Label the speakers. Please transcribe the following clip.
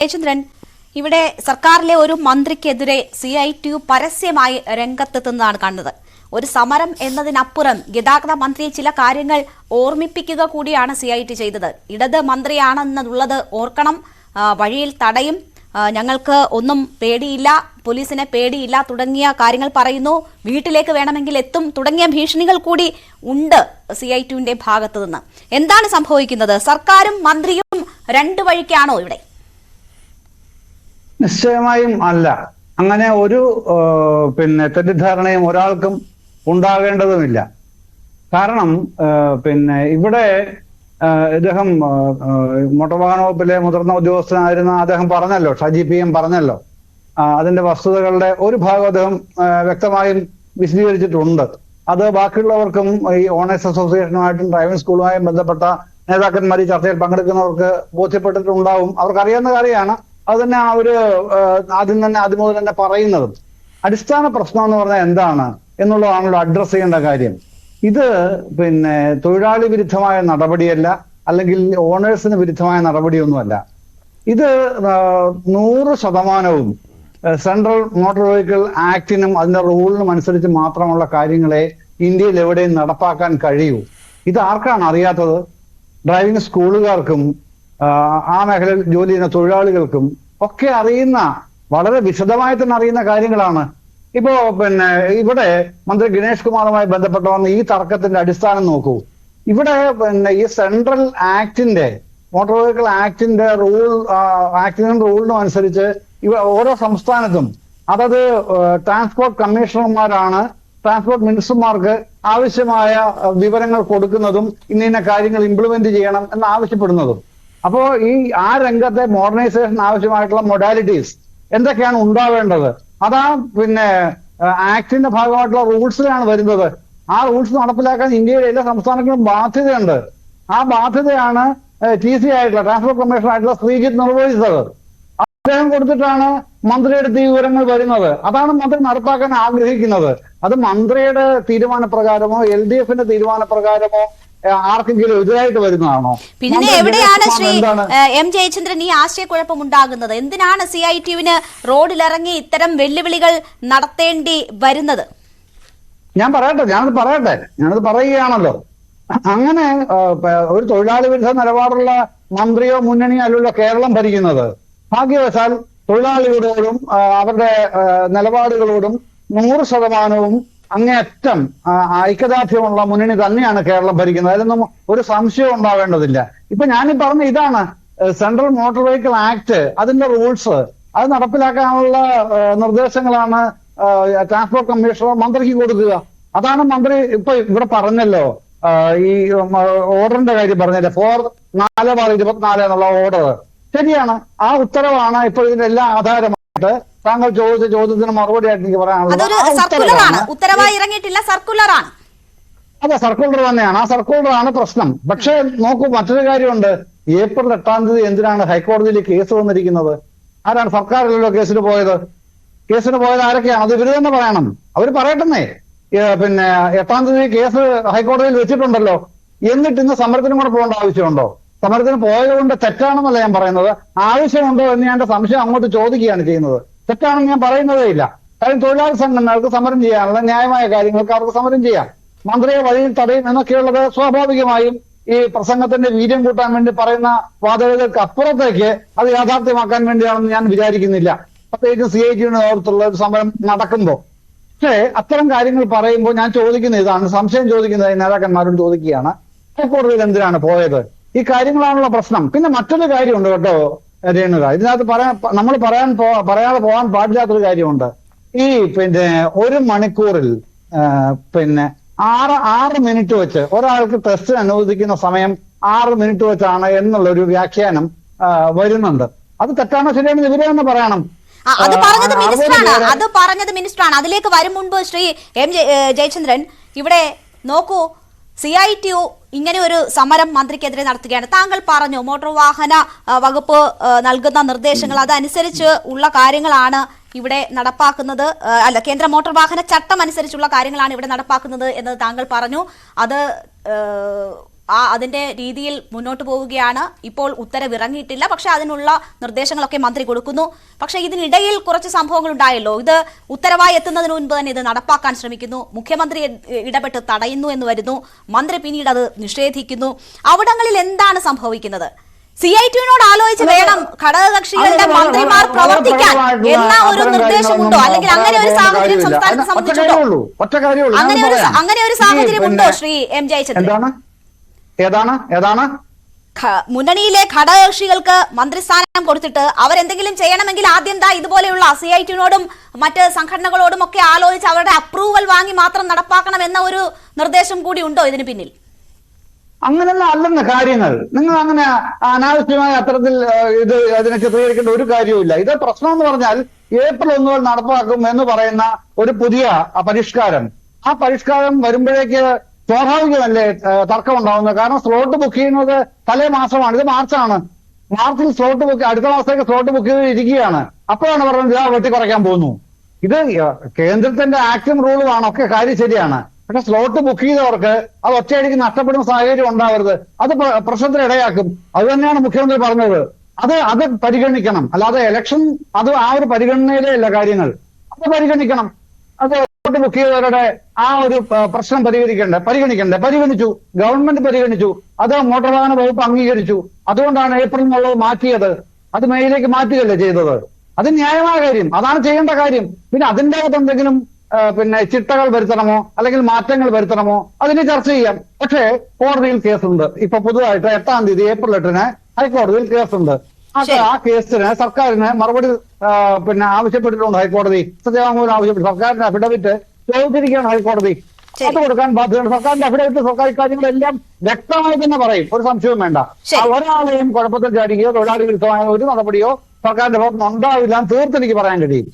Speaker 1: ജയചന്ദ്രൻ, ഇവിടെ സർക്കാരിലെ ഒരു മന്ത്രിക്കെതിരെ CITU പരസ്യമായി രംഗത്തെത്തുന്നതാണ് കാണുന്നത്. ഒരു സമരം എന്നതിനപ്പുറം ഗതാഗത മന്ത്രിയെ ചില കാര്യങ്ങൾ ഓർമ്മിപ്പിക്കുക കൂടിയാണ് CIT ചെയ്തത്. ഇടത് മന്ത്രിയാണെന്നുള്ളത് ഓർക്കണം, വഴിയിൽ തടയും, ഞങ്ങൾക്ക് ഒന്നും പേടിയില്ല, പോലീസിനെ പേടിയില്ല തുടങ്ങിയ കാര്യങ്ങൾ പറയുന്നു, വീട്ടിലേക്ക് വേണമെങ്കിൽ എത്തും തുടങ്ങിയ ഭീഷണികൾ കൂടി ഉണ്ട് CITUവിന്റെ ഭാഗത്തു നിന്ന്. എന്താണ് സംഭവിക്കുന്നത്? സർക്കാരും മന്ത്രിയും രണ്ടു വഴിക്കാണോ ഇവിടെ?
Speaker 2: നിശ്ചയമായും അല്ല. അങ്ങനെ ഒരു തെറ്റിദ്ധാരണയും ഒരാൾക്കും ഉണ്ടാകേണ്ടതുമില്ല. കാരണം ഇവിടെ ഇദ്ദേഹം മോട്ടോർ വാഹന വകുപ്പിലെ മുതിർന്ന ഉദ്യോഗസ്ഥനായിരുന്ന അദ്ദേഹം പറഞ്ഞല്ലോ, ഷാജി PM പറഞ്ഞല്ലോ, അതിന്റെ വസ്തുതകളുടെ ഒരു ഭാഗം അദ്ദേഹം വ്യക്തമായും വിശദീകരിച്ചിട്ടുണ്ട്. അത് ബാക്കിയുള്ളവർക്കും ഈ ഓണേഴ്സ് അസോസിയേഷനുമായിട്ടും ഡ്രൈവിംഗ് സ്കൂളുമായും ബന്ധപ്പെട്ട നേതാക്കന്മാർ ഈ ചർച്ചയിൽ പങ്കെടുക്കുന്നവർക്ക് ബോധ്യപ്പെട്ടിട്ടുണ്ടാവും. അവർക്കറിയാവുന്ന കാര്യമാണ്. അത് തന്നെ അവര് ആദ്യം മുതൽ തന്നെ പറയുന്നതും. അടിസ്ഥാന പ്രശ്നം എന്ന് പറഞ്ഞാൽ എന്താണ് എന്നുള്ളതാണല്ലോ അഡ്രസ് ചെയ്യേണ്ട കാര്യം. ഇത് തൊഴിലാളി വിരുദ്ധമായ നടപടിയല്ല, അല്ലെങ്കിൽ ഓണേഴ്സിന് വിരുദ്ധമായ നടപടിയൊന്നുമല്ല. ഇത് 100% സെൻട്രൽ മോട്ടോർ വെഹിക്കിൾ ആക്ടിനും അതിന്റെ റൂളിനും അനുസരിച്ച് മാത്രമുള്ള കാര്യങ്ങളെ ഇന്ത്യയിൽ എവിടെയും നടപ്പാക്കാൻ കഴിയൂ. ഇത് ആർക്കാണ് അറിയാത്തത്? ഡ്രൈവിംഗ് സ്കൂളുകാർക്കും ആ മേഖലയിൽ ജോലി ചെയ്യുന്ന തൊഴിലാളികൾക്കും ഒക്കെ അറിയുന്ന, വളരെ വിശദമായി തന്നെ അറിയുന്ന കാര്യങ്ങളാണ്. ഇപ്പോ ഇവിടെ മന്ത്രി ഗണേഷ് കുമാറുമായി ബന്ധപ്പെട്ട് വന്ന ഈ തർക്കത്തിന്റെ അടിസ്ഥാനം നോക്കൂ. ഇവിടെ ഈ സെൻട്രൽ ആക്ടിന്റെ, മോട്ടോർ വെഹിക്കിൾ ആക്ടിന്റെ ആക്ടിനും റൂളിനും അനുസരിച്ച് ഓരോ സംസ്ഥാനത്തും അതത് ട്രാൻസ്പോർട്ട് കമ്മീഷണർമാരാണ് ട്രാൻസ്പോർട്ട് മിനിസ്റ്റർമാർക്ക് ആവശ്യമായ വിവരങ്ങൾ കൊടുക്കുന്നതും ഇന്ന കാര്യങ്ങൾ ഇംപ്ലിമെന്റ് ചെയ്യണം എന്ന് ആവശ്യപ്പെടുന്നതും. അപ്പോ ആ രംഗത്തെ മോഡേണൈസേഷൻ ആവശ്യമായിട്ടുള്ള മൊഡാലിറ്റീസ് എന്തൊക്കെയാണ് ഉണ്ടാവേണ്ടത്, അതാ ആക്ടിന്റെ ഭാഗമായിട്ടുള്ള റൂൾസിലാണ് വരുന്നത്. ആ റൂൾസ് നടപ്പിലാക്കാൻ ഇന്ത്യയിലെ എല്ലാ സംസ്ഥാനങ്ങളും ബാധ്യതയുണ്ട്. ആ ബാധ്യതയാണ് TC ആയിട്ടുള്ള ട്രാൻസ്പോർട്ട് കമ്മീഷണർ ആയിട്ടുള്ള ശ്രീജിത്ത് നിർവഹിച്ചത്. അദ്ദേഹം കൊടുത്തിട്ടാണ് മന്ത്രിയുടെ ഈ വിവരങ്ങൾ വരുന്നത്. അതാണ് മന്ത്രി നടപ്പാക്കാൻ ആഗ്രഹിക്കുന്നത്. അത് മന്ത്രിയുടെ തീരുമാനപ്രകാരമോ LDFന്റെ തീരുമാനപ്രകാരമോ ആർക്കെങ്കിലും എതിരായിട്ട് വരുന്നതാണോ?
Speaker 1: പിന്നെ എവിടെയാണ് ശ്രീ M ജയചന്ദ്രൻ ഈ ആശയക്കുഴപ്പം ഉണ്ടാകുന്നത്? എന്തിനാണ് CITUവിന് റോഡിലിറങ്ങി ഇത്തരം വെല്ലുവിളികൾ നടത്തേണ്ടി വരുന്നത്?
Speaker 2: ഞാനത് പറയുകയാണല്ലോ. അങ്ങനെ ഒരു തൊഴിലാളി വിരുദ്ധ നിലപാടുള്ള മന്ത്രിയോ മുന്നണിയോ അല്ലല്ലോ കേരളം ഭരിക്കുന്നത്. ഭാഗ്യവശാൽ തൊഴിലാളികളോടും അവരുടെ നിലപാടുകളോടും 100% അങ്ങേയറ്റം ഐക്യദാർഢ്യമുള്ള മുന്നണി തന്നെയാണ് കേരളം ഭരിക്കുന്നത്. അതിലൊന്നും ഒരു സംശയം ഉണ്ടാവേണ്ടതില്ല. ഇപ്പൊ ഞാനീ പറഞ്ഞ ഇതാണ് സെൻട്രൽ മോട്ടോർ വെഹിക്കിൾ ആക്ട്, അതിന്റെ റൂൾസ്, അത് നടപ്പിലാക്കാനുള്ള നിർദ്ദേശങ്ങളാ/, ട്രാൻസ്പോർട്ട് കമ്മീഷണർ മന്ത്രിക്ക് കൊടുക്കുക. അതാണ് മന്ത്രി ഇപ്പൊ ഇവിടെ പറഞ്ഞല്ലോ, ഈ ഓർഡറിന്റെ കാര്യം പറഞ്ഞല്ലേ, 4/24 എന്നുള്ള ഓർഡർ ശരിയാണ്. ആ ഉത്തരവാണ് ഇപ്പോൾ ഇതിനെല്ലാം ആധാരമായിട്ട് താങ്കൾ ചോദിച്ച ചോദ്യത്തിന് മറുപടി ആയിട്ട് എനിക്ക് പറയാനുള്ളത്. അതെ, സർക്കുലർ തന്നെയാണ്. ആ സർക്കുലറാണ് പ്രശ്നം. പക്ഷെ നോക്കൂ, മറ്റൊരു കാര്യമുണ്ട്. April 8 എന്തിനാണ് ഹൈക്കോടതിയിൽ കേസ് വന്നിരിക്കുന്നത്? ആരാണ്? സർക്കാരല്ലല്ലോ കേസിന് പോയത്. കേസിന് പോയത് ആരൊക്കെയാണ്? അത് ഇവര് തന്നെ പറയണം. അവര് പറയട്ടെന്നേ. 8 കേസ് ഹൈക്കോടതിയിൽ വെച്ചിട്ടുണ്ടല്ലോ. എന്നിട്ട് ഇന്ന് സമരത്തിനും കൂടെ പോകേണ്ട ആവശ്യമുണ്ടോ? സമരത്തിന് പോയത് കൊണ്ട് തെറ്റാണെന്നല്ല ഞാൻ പറയുന്നത്. ആവശ്യമുണ്ടോ എന്ന് ഞാൻ സംശയം അങ്ങോട്ട് ചോദിക്കുകയാണ് ചെയ്യുന്നത്. തെറ്റാണെന്ന് ഞാൻ പറയുന്നതേ ഇല്ല. കാര്യം തൊഴിലാളി സംഘടനകൾക്ക് സമരം ചെയ്യാനുള്ള ന്യായമായ കാര്യങ്ങൾക്ക് അവർക്ക് സമരം ചെയ്യാം. മന്ത്രിയെ വഴിയിൽ തടയും എന്നൊക്കെയുള്ളത് സ്വാഭാവികമായും ഈ പ്രസംഗത്തിന്റെ വീര്യം കൂട്ടാൻ വേണ്ടി പറയുന്ന വാദഗതികൾക്ക് അപ്പുറത്തേക്ക് അത് യാഥാർത്ഥ്യമാക്കാൻ വേണ്ടിയാണെന്ന് ഞാൻ വിചാരിക്കുന്നില്ല. പ്രത്യേകിച്ച് CITUവിന് നേതൃത്വത്തിലുള്ള ഒരു സമരം നടക്കുമ്പോൾ. പക്ഷേ അത്തരം കാര്യങ്ങൾ പറയുമ്പോൾ ഞാൻ ചോദിക്കുന്ന ഇതാണ്, സംശയം ചോദിക്കുന്നത് നേതാക്കന്മാരോട് ചോദിക്കുകയാണ്, ഹൈക്കോടതിയിൽ എന്തിനാണ് പോയത്? ഈ കാര്യങ്ങളാണുള്ള പ്രശ്നം. പിന്നെ മറ്റൊരു കാര്യമുണ്ട് കേട്ടോ രേണുക, ഇതിനകത്ത് നമ്മൾ പറയാതെ പോകാൻ പാടില്ലാത്തൊരു കാര്യമുണ്ട്. ഈ 1 മണിക്കൂറിൽ 6 മിനിറ്റ് വെച്ച് ഒരാൾക്ക് ടെസ്റ്റ് അനുവദിക്കുന്ന സമയം 6 മിനിറ്റ് വെച്ചാണ് എന്നുള്ള ഒരു വ്യാഖ്യാനം വരുന്നുണ്ട്. അത് തെറ്റാണോ ശരിയാണോ ഇവരെ തന്നെ പറയണം.
Speaker 1: അത് പറഞ്ഞത് മിനിസ്റ്ററാണ്. അതിലേക്ക് വരും മുൻപ് ശ്രീ M ജയചന്ദ്രൻ, ഇവിടെ നോക്കൂ, CITU ഇങ്ങനെ ഒരു സമരം മന്ത്രിക്കെതിരെ നടത്തുകയാണ്. താങ്കൾ പറഞ്ഞു മോട്ടോർ വാഹന വകുപ്പ് നൽകുന്ന നിർദ്ദേശങ്ങൾ അതനുസരിച്ച് ഉള്ള കാര്യങ്ങളാണ് ഇവിടെ നടപ്പാക്കുന്നത്, അല്ല, കേന്ദ്ര മോട്ടോർ വാഹന ചട്ടം അനുസരിച്ചുള്ള കാര്യങ്ങളാണ് ഇവിടെ നടപ്പാക്കുന്നത് എന്ന് താങ്കൾ പറഞ്ഞു. അത് അതിന്റെ രീതിയിൽ മുന്നോട്ട് പോവുകയാണ്. ഇപ്പോൾ ഉത്തരവ് ഇറങ്ങിയിട്ടില്ല, പക്ഷെ അതിനുള്ള നിർദ്ദേശങ്ങളൊക്കെ മന്ത്രി കൊടുക്കുന്നു. പക്ഷെ ഇതിനിടയിൽ കുറച്ച് സംഭവങ്ങൾ ഉണ്ടായല്ലോ. ഇത് ഉത്തരവായി എത്തുന്നതിന് മുൻപ് തന്നെ ഇത് നടപ്പാക്കാൻ ശ്രമിക്കുന്നു, മുഖ്യമന്ത്രി ഇടപെട്ട് തടയുന്നു എന്ന് വരുന്നു, മന്ത്രി പിന്നീട് അത് നിഷേധിക്കുന്നു. അവിടങ്ങളിൽ എന്താണ് സംഭവിക്കുന്നത്? CITUവിനോട് ആലോചിച്ച് വേണം ഘടകകക്ഷികളുടെ മന്ത്രിമാർ പ്രവർത്തിക്കാൻ എന്ന ഒരു നിർദ്ദേശമുണ്ടോ? അല്ലെങ്കിൽ അങ്ങനെ ഒരു സാഹചര്യം സംസ്ഥാനത്തെ സംബന്ധിച്ചുണ്ടോ? അങ്ങനെ ഒരു സാഹചര്യം ഉണ്ടോ ശ്രീ എം ജയചന്ദ്രൻ?
Speaker 2: ഏതാണ്
Speaker 1: മുന്നണിയിലെ ഘടകകക്ഷികൾക്ക് മന്ത്രിസ്ഥാനം കൊടുത്തിട്ട് അവരെന്തെങ്കിലും ചെയ്യണമെങ്കിൽ ആദ്യം ഇതുപോലെയുള്ള CITUവിനോടും മറ്റ് സംഘടനകളോടും ഒക്കെ ആലോചിച്ച് അവരുടെ അപ്രൂവൽ വാങ്ങി മാത്രം നടപ്പാക്കണം എന്ന ഒരു നിർദ്ദേശം കൂടി ഉണ്ടോ ഇതിന് പിന്നിൽ?
Speaker 2: അങ്ങനെയുള്ള അല്ലെന്ന കാര്യങ്ങൾ. നിങ്ങൾ അങ്ങനെ അനാവശ്യമായ അത്തരത്തിൽ അതിനെ ചിത്രീകരിക്കേണ്ട ഒരു കാര്യവുമില്ല. ഇത് പ്രശ്നം എന്ന് പറഞ്ഞാൽ ഏപ്രിൽ 1 മുതൽ നടപ്പാക്കും എന്ന് പറയുന്ന ഒരു പുതിയ പരിഷ്കാരം, ആ പരിഷ്കാരം വരുമ്പോഴേക്ക് സ്വാഭാവികമല്ലേ തർക്കം ഉണ്ടാവുന്നത്? കാരണം സ്ലോട്ട് ബുക്ക് ചെയ്യുന്നത് തലേ മാസമാണ്. ഇത് മാർച്ചാണ്. മാർച്ചിൽ സ്ലോട്ട് ബുക്ക്, അടുത്ത മാസത്തേക്ക് സ്ലോട്ട് ബുക്ക് ചെയ്തിരിക്കുകയാണ്. അപ്പോഴാണ് പറഞ്ഞത് ഇതാ വെട്ടിക്കുറയ്ക്കാൻ പോകുന്നു. ഇത് കേന്ദ്രത്തിന്റെ ആക്ടും റൂളുമാണ്, ഒക്കെ കാര്യം ശരിയാണ്. പക്ഷെ സ്ലോട്ട് ബുക്ക് ചെയ്തവർക്ക് അത് ഒറ്റയടിക്ക് നഷ്ടപ്പെടുന്ന സാഹചര്യം ഉണ്ടാവരുത്. അത് പ്രശ്നത്തിന് ഇടയാക്കും. അത് തന്നെയാണ് മുഖ്യമന്ത്രി പറഞ്ഞത്. അത് പരിഗണിക്കണം. അല്ലാതെ ഇലക്ഷൻ അത് ആ ഒരു പരിഗണനയിലേ അല്ല കാര്യങ്ങൾ. അത് പരിഗണിക്കണം. അത് സ്ലോട്ട് ബുക്ക് ചെയ്തവരുടെ ആ ഒരു പ്രശ്നം പരിഗണിച്ചു. ഗവൺമെന്റ് പരിഗണിച്ചു. അത് മോട്ടോർ വാഹന വകുപ്പ് അംഗീകരിച്ചു. അതുകൊണ്ടാണ് ഏപ്രിൽ എന്നുള്ളത് മാറ്റിയത്. അത് മെയ്യിലേക്ക് മാറ്റുകയല്ലേ ചെയ്തത്. അത് ന്യായമായ കാര്യം, അതാണ് ചെയ്യേണ്ട കാര്യം. പിന്നെ അതിൻ്റെ അകത്ത് എന്തെങ്കിലും ചിട്ടകൾ വരുത്തണമോ അല്ലെങ്കിൽ മാറ്റങ്ങൾ വരുത്തണമോ അതിന് ചർച്ച ചെയ്യാം. പക്ഷേ കോടതിയിൽ കേസുണ്ട്. ഇപ്പൊ പുതുതായിട്ട് 8-ാം തീയതി ഏപ്രിൽ 8-ന് ഹൈക്കോടതിയിൽ കേസുണ്ട്. ആ കേസിന് സർക്കാരിന് മറുപടി ആവശ്യപ്പെട്ടിട്ടുണ്ട് ഹൈക്കോടതി. സത്യവാങ്മൂലം ആവശ്യപ്പെട്ടു. സർക്കാരിന്റെ അഫിഡവിറ്റ് ചോദിച്ചിരിക്കുകയാണ് ഹൈക്കോടതി. അത് കൊടുക്കാൻ ബാധ്യതയുണ്ട്. സർക്കാരിന്റെ അഫിഡവിറ്റ് സർക്കാർ കാര്യങ്ങളെല്ലാം വ്യക്തമായി തന്നെ പറയും, ഒരു സംശയവും വേണ്ട. ഒരാളെയും കുഴപ്പത്തിൽ ചാടിക്കുകയോ തൊഴിലാളി വിരുദ്ധമായ ഒരു നടപടിയോ സർക്കാരിന്റെ ഭാഗത്തുനിന്ന് ഉണ്ടാവില്ല തീർത്ത് എനിക്ക് പറയാൻ കഴിയും.